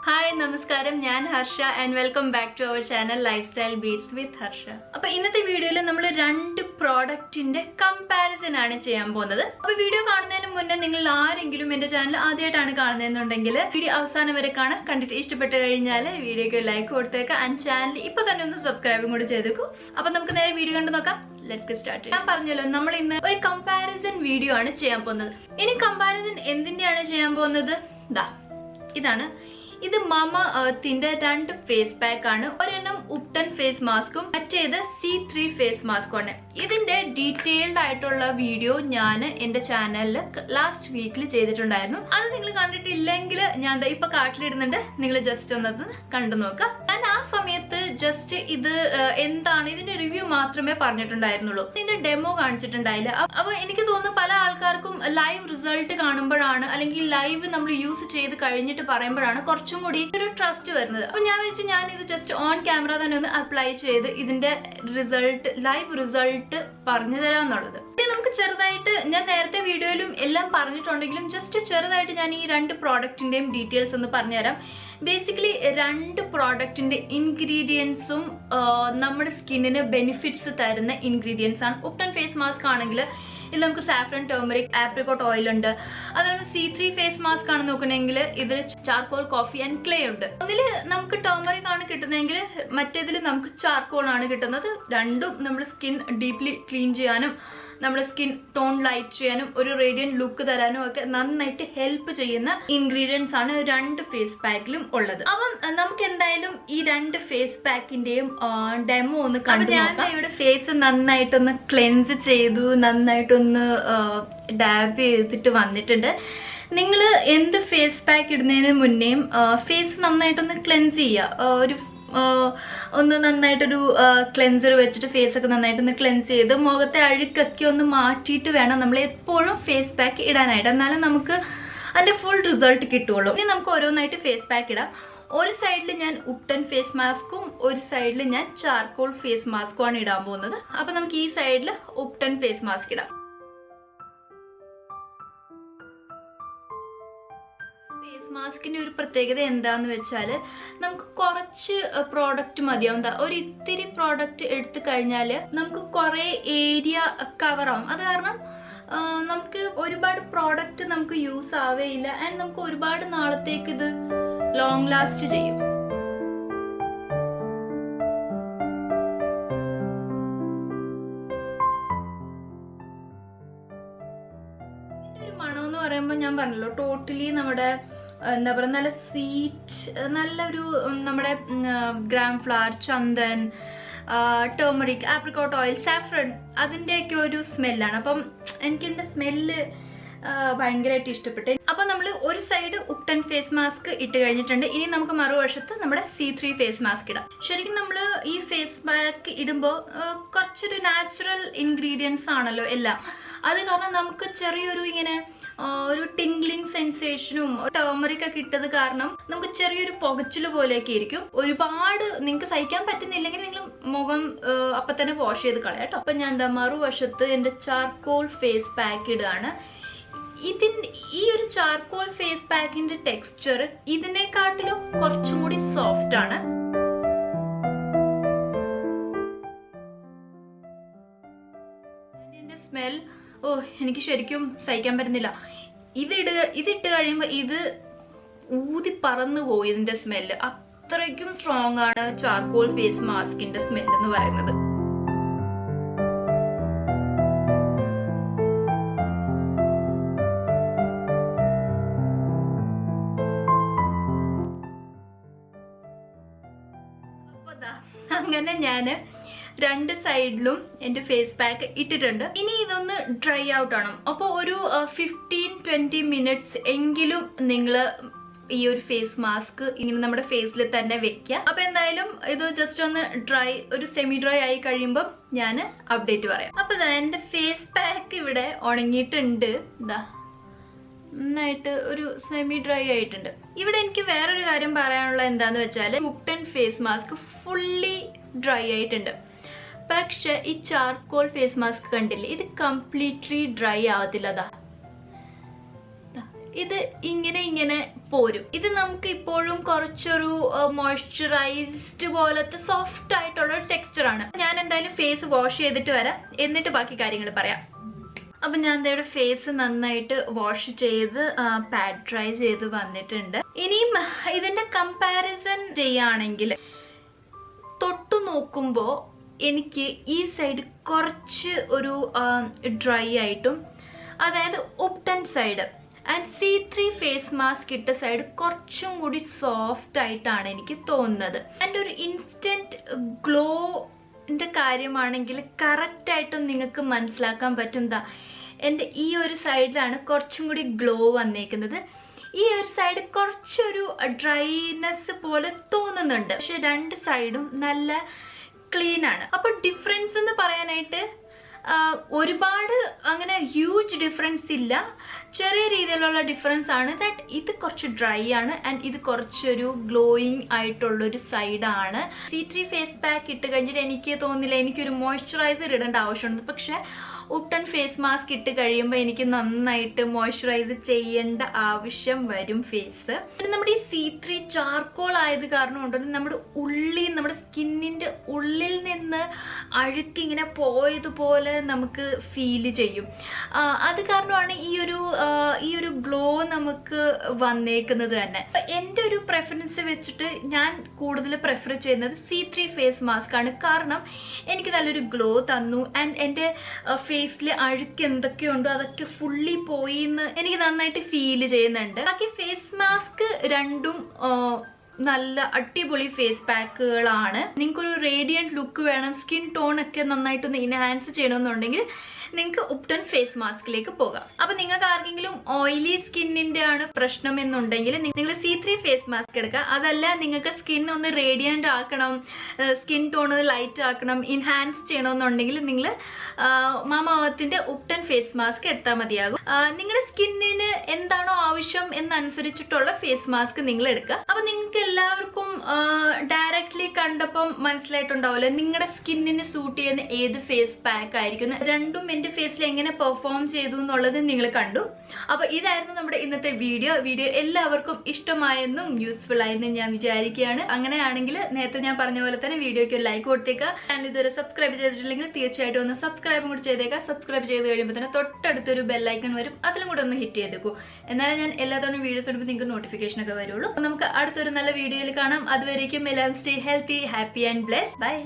Hi, Namaskaram. I am Harsha and welcome back to our channel Lifestyle Beats with Harsha. Now, in this video, we will two product comparison. If you video on channel, video like and channel subscribe. Let's get started. I will a comparison video. In comparison, this is Mamaearth face pack. Ubtan face mask C3 face mask. This is a detailed video I in the channel last week. That's why you just just this review demo live result live use trust just on camera apply result live result just product details basically product ingredients skin benefits ingredients Ubtan face mask saffron, turmeric, apricot oil C3 face mask charcoal, coffee and clay turmeric charcoal skin deeply clean skin tone light radiant look help ingredients face pack face pack demo face cleanse dab ചെയ്തിട്ട് വന്നിട്ടുണ്ട് നിങ്ങൾ എന്ത് face pack ഇടുന്നതിന് മുന്നേ face നന്നായിട്ട് cleanse ചെയ്യുക ഒരു ഒന്ന് നന്നായിട്ടൊരു ക്ലെൻസർ വെച്ചിട്ട് ഫേസ് ഒക്കെ നന്നായിട്ട് ക്ലെൻസ് ചെയ്ത് മുഖത്തെ അഴുക്കൊക്കെ ഒന്ന് മാറ്റിയിട്ട് വേണം നമ്മൾ എപ്പോഴും ഫേസ് പാക്ക് ഇടാനായിട്ട് എന്നാലും നമുക്ക് അതിന്റെ ഫുൾ റിസൾട്ട് കിട്ടുള്ളൂ ഇനി നമുക്ക് ഓരോന്നായിട്ട് ഫേസ് പാക്ക് ഇടാം ഒരു സൈഡിൽ ഞാൻ ഉപ്ടൻ ഫേസ് മാസ്കും ഒരു സൈഡിൽ ഞാൻ ചാർക്കോൾ ഫേസ് മാസ്കും ആണ് ഇടാൻ പോകുന്നത് അപ്പോൾ നമുക്ക് ഈ സൈഡിൽ ഉപ്ടൻ ഫേസ് മാസ്ക് ഇടാം ഫേസ് മാസ്കിന്റെ ഒരു പ്രത്യേകത എന്താന്ന് വെച്ചാൽ നമുക്ക് കുറച്ച് പ്രോഡക്റ്റ് മതിയാവും ഒരു ഇത്തിരി പ്രോഡക്റ്റ് എടുത്തു കഴിഞ്ഞാൽ നമുക്ക് കുറേ ഏരിയ കവർ ആവും അത് കാരണം നമുക്ക് ഒരുപാട് പ്രോഡക്റ്റ് നമുക്ക് യൂസ് ആവേയില്ല ആൻഡ് നമുക്ക് ഒരുപാട് നാളത്തേക്ക് ഇത് long last ചെയ്യും ഇതിന്റെ ഒരു മണം എന്ന് പറയുമ്പോൾ ഞാൻ പറഞ്ഞല്ലോ ടോട്ടലി നമ്മുടെ എന്താ പറയുക നല്ല സ്വീറ്റ് നല്ലൊരു നമ്മുടെ gram flower Chandan turmeric apricot oil saffron അതിൻ്റെയൊക്കെ ഒരു സ്മെല്ലാണ് അപ്പം എനിക്കിതിൻ്റെ സ്മെല്ല് ഭയങ്കരമായിട്ട് ഇഷ്ടപ്പെട്ടു അപ്പോൾ നമ്മൾ ഒരു സൈഡ് ഉപ്ടൻ ഫേസ് മാസ്ക് ഇട്ട് കഴിഞ്ഞിട്ടുണ്ട് ഇനി നമുക്ക് മറുവശത്ത് നമ്മുടെ C3 ഫേസ് മാസ്ക് ഇടാം ശരിക്കും നമ്മൾ ഈ ഫേസ് പാക്ക് ഇടുമ്പോൾ കുറച്ചൊരു നാച്ചുറൽ ഇൻഗ്രീഡിയൻസ് ആണല്ലോ എല്ലാം അത് കാരണം നമുക്ക് ചെറിയൊരു ഇങ്ങനെ ഒരു ടിംഗ്ലിംഗ് സെൻസേഷനും ടർമറിക് ഒക്കെ ഇട്ടത് കാരണം നമുക്ക് ചെറിയൊരു പുകച്ചിൽ പോലെയൊക്കെ ആയിരിക്കും ഒരുപാട് നിങ്ങൾക്ക് സഹിക്കാൻ പറ്റുന്നില്ലെങ്കിൽ നിങ്ങൾ മുഖം അപ്പം തന്നെ വാഷ് ചെയ്ത് കളയാം കേട്ടോ അപ്പം ഞാൻ എന്താ മറുവശത്ത് എൻ്റെ ചാർക്കോൾ ഫേസ് പാക്ക് ഇടുകയാണ് ഈ ഒരു ചാർക്കോൾ ഫേസ് പാക്കിന്റെ ടെക്സ്ചർ ഇതിനെക്കാട്ടിലും കുറച്ചും കൂടി സോഫ്റ്റ് ആണ് ഇതിന്റെ സ്മെൽ എനിക്ക് ശരിക്കും സഹിക്കാൻ പറ്റുന്നില്ല ഇതിട്ട് കഴിയുമ്പോൾ ഇത് ഊതി പറന്നു പോയി ഇതിന്റെ സ്മെല്ല് അത്രയ്ക്കും സ്ട്രോങ് ആണ് ചാർക്കോൾ ഫേസ് മാസ്കിന്റെ സ്മെൽ എന്ന് പറയുന്നത് അങ്ങനെ ഞാൻ രണ്ട് സൈഡിലും എൻ്റെ ഫേസ് പാക്ക് ഇട്ടിട്ടുണ്ട് ഇനി ഇതൊന്ന് ഡ്രൈ ഔട്ട് ആണ് അപ്പോൾ ഒരു 15-20 മിനിറ്റ്സ് എങ്കിലും നിങ്ങൾ ഈ ഒരു ഫേസ് മാസ്ക് ഇങ്ങനെ നമ്മുടെ ഫേസിൽ തന്നെ വെക്കുക അപ്പോൾ എന്തായാലും ഇത് ജസ്റ്റ് ഒന്ന് ഡ്രൈ ഒരു സെമി ഡ്രൈ ആയി കഴിയുമ്പോൾ ഞാൻ അപ്ഡേറ്റ് പറയാം അപ്പോൾ എൻ്റെ ഫേസ് പാക്ക് ഇവിടെ ഉണങ്ങിയിട്ടുണ്ട് ഇതാ നന്നായിട്ട് ഒരു സെമി ഡ്രൈ ആയിട്ടുണ്ട് ഇവിടെ എനിക്ക് വേറൊരു കാര്യം പറയാനുള്ള എന്താന്ന് വെച്ചാൽ ഉപ്ടൻ ഫേസ് മാസ്ക് ഫുള്ളി ഡ്രൈ ആയിട്ടുണ്ട് പക്ഷെ ഈ ചാർക്കോൾ ഫേസ് മാസ്ക് കണ്ടില്ലേ ഇത് കംപ്ലീറ്റ്ലി ഡ്രൈ ആവത്തില്ല ഇത് ഇങ്ങനെ പോരും. ഇത് നമുക്ക് ഇപ്പോഴും കുറച്ചൊരു മോയ്സ്ചറൈസ്ഡ് പോലത്തെ സോഫ്റ്റ് ആയിട്ടുള്ള ഒരു ടെക്സ്ചർ ആണ്. ഞാൻ എന്തായാലും ഫേസ് വാഷ് ചെയ്തിട്ട് വരാം, എന്നിട്ട് ബാക്കി കാര്യങ്ങൾ പറയാം. അപ്പൊ ഞാൻ ഇവിടെ ഫേസ് നന്നായിട്ട് വാഷ് ചെയ്ത് പാഡ് ഡ്രൈ ചെയ്ത് വന്നിട്ടുണ്ട്. ഇനിയും ഇതിന്റെ കമ്പാരിസൺ ചെയ്യുകയാണെങ്കിൽ തൊട്ടു നോക്കുമ്പോ എനിക്ക് ഈ സൈഡ് കുറച്ച് ഒരു ഡ്രൈ ആയിട്ടും, അതായത് ഉപ്ടൺ side and C3 face mask ഇട്ട സൈഡ് കുറച്ചും കൂടി സോഫ്റ്റ് ആയിട്ടാണ് എനിക്ക് തോന്നുന്നത്. എൻ്റെ ഒരു ഇൻസ്റ്റന്റ് ഗ്ലോന്റെ കാര്യമാണെങ്കിൽ കറക്റ്റ് ആയിട്ടും നിങ്ങൾക്ക് മനസ്സിലാക്കാൻ പറ്റും. എൻ്റെ ഈ ഒരു സൈഡിലാണ് കുറച്ചും കൂടി ഗ്ലോ വന്നേക്കുന്നത്. ഈ ഒരു സൈഡ് കുറച്ചൊരു ഡ്രൈനെസ് പോലെ തോന്നുന്നുണ്ട്, പക്ഷെ രണ്ട് സൈഡും നല്ല ക്ലീൻ ആണ്. അപ്പൊ ഡിഫറൻസ് എന്ന് പറയാനായിട്ട് ഒരുപാട് അങ്ങനെ ഹ്യൂജ് ഡിഫറൻസ് ഇല്ല, ചെറിയ രീതിയിലുള്ള ഡിഫറൻസ് ആണ്. ദാറ്റ് ഇത് കുറച്ച് ഡ്രൈ ആണ് ആൻഡ് ഇത് കുറച്ചൊരു ഗ്ലോയിങ് ആയിട്ടുള്ളൊരു സൈഡാണ്. C3 ഫേസ് പാക്ക് ഇട്ട് കഴിഞ്ഞിട്ട് എനിക്ക് തോന്നില്ല എനിക്കൊരു മോയ്സ്ചറൈസർ ഇടേണ്ട ആവശ്യമുണ്ട്. പക്ഷെ ഉപ്ടൺ ഫേസ് മാസ്ക് ഇട്ട് കഴിയുമ്പോൾ എനിക്ക് നന്നായിട്ട് മോയ്സ്ചറൈസ് ചെയ്യേണ്ട ആവശ്യം വരും ഫേസ്. പിന്നെ നമ്മുടെ ഈ C3 ചാർക്കോൾ ആയത് കാരണം കൊണ്ടുതന്നെ നമ്മുടെ ഉള്ളിൽ, നമ്മുടെ സ്കിന്നിന്റെ ഉള്ളിൽ നിന്ന് അഴുക്ക് ഇങ്ങനെ പോയതുപോലെ നമുക്ക് ഫീൽ ചെയ്യും. അത് കാരണമാണ് ഈ ഒരു ഗ്ലോ നമുക്ക് വന്നേക്കുന്നത് തന്നെ. എൻ്റെ ഒരു പ്രെഫറൻസ് വെച്ചിട്ട് ഞാൻ കൂടുതൽ പ്രിഫർ ചെയ്യുന്നത് C3 ഫേസ് മാസ്ക് ആണ്. കാരണം എനിക്ക് നല്ലൊരു ഗ്ലോ തന്നു ആൻഡ് എൻ്റെ ഫേസിലെ അഴുക്ക് എന്തൊക്കെയുണ്ടോ അതൊക്കെ ഫുള്ളി പോയി എന്ന് എനിക്ക് നന്നായിട്ട് ഫീൽ ചെയ്യുന്നുണ്ട്. ബാക്കി ഫേസ് മാസ്ക് രണ്ടും നല്ല അടിപൊളി ഫേസ് പാക്കുകളാണ്. നിങ്ങൾക്കൊരു റേഡിയന്റ് ലുക്ക് വേണം, സ്കിൻ ടോൺ ഒക്കെ നന്നായിട്ടൊന്ന് ഇൻഹാൻസ് ചെയ്യണമെന്നുണ്ടെങ്കിൽ നിങ്ങൾക്ക് ഉപ്ടൺ ഫേസ് മാസ്കിലേക്ക് പോകാം. അപ്പൊ നിങ്ങൾക്ക് ആർക്കെങ്കിലും ഓയിലി സ്കിന്നിന്റെ ആണ് പ്രശ്നം എന്നുണ്ടെങ്കിൽ നിങ്ങൾ C3 ഫേസ് മാസ്ക് എടുക്കുക. അതല്ല നിങ്ങൾക്ക് സ്കിൻ ഒന്ന് റേഡിയന്റ് ആക്കണം, സ്കിൻ ടോൺ ലൈറ്റ് ആക്കണം, ഇൻഹാൻസ് ചെയ്യണമെന്നുണ്ടെങ്കിൽ നിങ്ങൾ മാമാഅർത്തിന്റെ ഉപ്ടൺ ഫേസ് മാസ്ക് എടുത്താൽ മതിയാകും. നിങ്ങളുടെ സ്കിന്നിന് എന്താണോ ആവശ്യം എന്നനുസരിച്ചിട്ടുള്ള ഫേസ് മാസ്ക് നിങ്ങൾ എടുക്കുക. അപ്പൊ നിങ്ങൾക്ക് എല്ലാവർക്കും ഡയറക്ട്ലി കണ്ടപ്പം മനസ്സിലായിട്ടുണ്ടാവില്ല നിങ്ങളുടെ സ്കിന്നിന് സൂട്ട് ചെയ്യുന്ന ഏത് ഫേസ് പാക്ക് ആയിരിക്കും. രണ്ടും എന്റെ ഫേസിൽ എങ്ങനെ പെർഫോം ചെയ്തു എന്നുള്ളത് നിങ്ങൾ കണ്ടു. അപ്പൊ ഇതായിരുന്നു നമ്മുടെ ഇന്നത്തെ വീഡിയോ. എല്ലാവർക്കും ഇഷ്ടമായെന്നും യൂസ്ഫുൾ ആയെന്നും ഞാൻ വിചാരിക്കുകയാണ്. അങ്ങനെയാണെങ്കിൽ നേരത്തെ ഞാൻ പറഞ്ഞ പോലെ തന്നെ വീഡിയോയ്ക്ക് ഒരു ലൈക്ക് കൊടുത്തേക്കുക. ചാനൽ ഇതുവരെ സബ്സ്ക്രൈബ് ചെയ്തിട്ടില്ലെങ്കിൽ തീർച്ചയായിട്ടും ഒന്ന് സബ്സ്ക്രൈബും കൂടി ചെയ്തേക്കുക. സബ്സ്ക്രൈബ് ചെയ്ത് കഴിയുമ്പോൾ തന്നെ തൊട്ടടുത്തൊരു ബെല്ലൈക്കൺ വരും, അതിലും കൂടെ ഒന്ന് ഹിറ്റ് ചെയ്തേക്കൂ. എന്നാലും ഞാൻ എല്ലാ തവണ വീഡിയോസ് ഇടുമ്പോൾ നിങ്ങൾക്ക് നോട്ടിഫിക്കേഷൻ ഒക്കെ വരുള്ളൂ. നമുക്ക് അടുത്തൊരു നല്ല വീഡിയോയിൽ കാണാം. അതുവരേക്കും എല്ലാവരും stay healthy, happy and blessed. By.